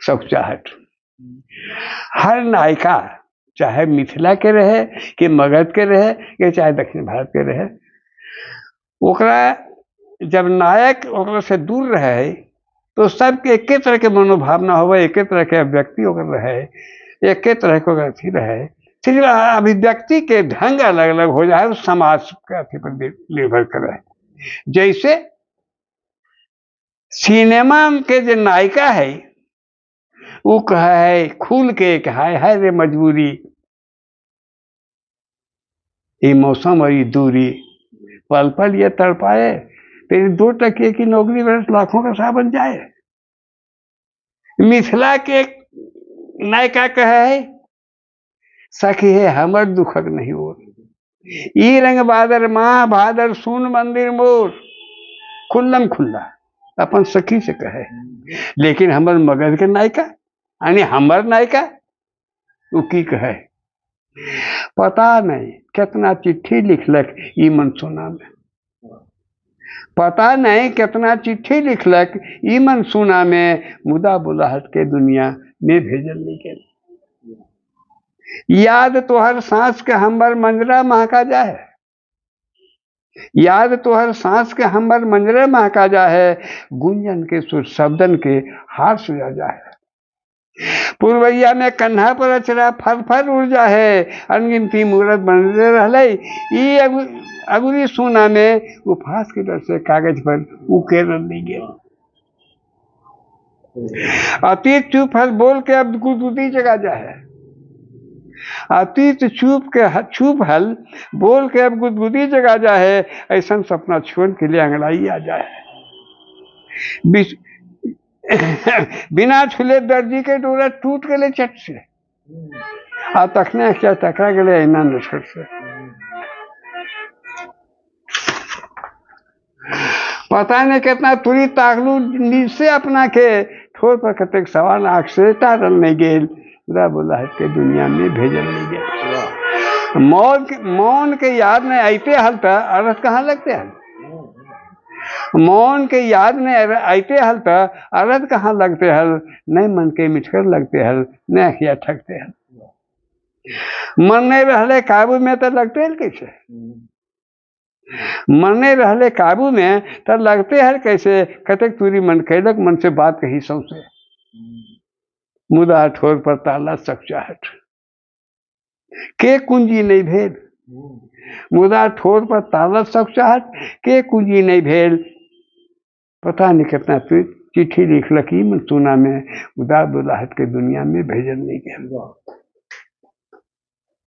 सौचाहट। हर नायिका चाहे मिथिला के रहे कि मगध के रहे कि चाहे दक्षिण भारत के रहे, ओकरा जब नायक ओकरा से दूर रहे तो सबके एके तरह के मनोभावना हो, एके तरह के अभिव्यक्ति ओकर रहे, एके तरह के अथी रहे, सिर्फ अभिव्यक्ति के ढंग अलग अलग हो जाए, उस समाज के अथी पर निर्भर करे। जैसे सिनेमा के जो नायिका है वो कहा है खुल के कहा है रे मजबूरी, ये मौसम और ये दूरी, पल पल ये तड़पाए, तेरी 2 टके की नौकरी वर्ष लाखों का सा बन जाए। मिथिला के नायिका कहे है सखी है हमर दुखक नहीं हो, ई रंग बादर माँ भादर सुन मंदिर मोर, खुल्लम खुल्ला अपन सखी से कहे। लेकिन हमर मगध के नायिका यानी हमर नायिका वो की कहे, पता नहीं कितना चिट्ठी लिखलक ई मन सुना में, पता नहीं कितना चिट्ठी लिखलक ई मन सुना में, मुदा बुलाहट के दुनिया में भेजल नहीं के। याद तोहर सांस के हमर मंजरा महका जाए, याद तोहर सांस के हमर मंजरा महका जाए, गुंजन के सुर शब्दन के हार सुजा जाए। पुरवैया में कन्हा पर अचरा फर फर उड़ जाए, अनगिनती मूरत बनते रहले ई अगुरी सोना में, वो फांस के डर से कागज पर उकेर नहीं गया। अतीत चुप हल बोल के अब गुदगुदी जगा जाए, अतीत चुप हल बोल के अब गुदगुदी जगा जाए, ऐसा सपना छुअन के लिए अंगड़ाई आ जाए। बिना छुले दर्जी के डोरा टूट गए चट से, आ तखने क्या टकरा गए ऐना नछट से। पता नहीं कितना तुरी ताकलू नींद से अपना के, ठोर पर कतेक सवाल आँख से तारल नहीं गेल, बुरा बुलाहट के दुनिया में भेजल नहीं गेल। मौन के याद में आते हल त अरस कहाँ लगते हल, मौन के याद में आते हल त अरद कहाँ लगते हल, नहीं मन के मिठकर लगते हल, न अखिया ठगते हल। मन नहीं रहले काबू में तो लगते हल कैसे, मन नहीं रहले काबू में तो लगते हल कैसे, कतक तुरी मन कैलक मन से बात कही सौसे, मुदा ठोर पर ताला सखचाहट के कुंजी नहीं भेल, मुदा ठोर पर ताला सखचाहट के कुंजी नहीं भेल। पता नहीं कितना चिट्ठी लिखलक ई मन सुना में, उदा बुलाहट के दुनिया में भेजल नहीं गया।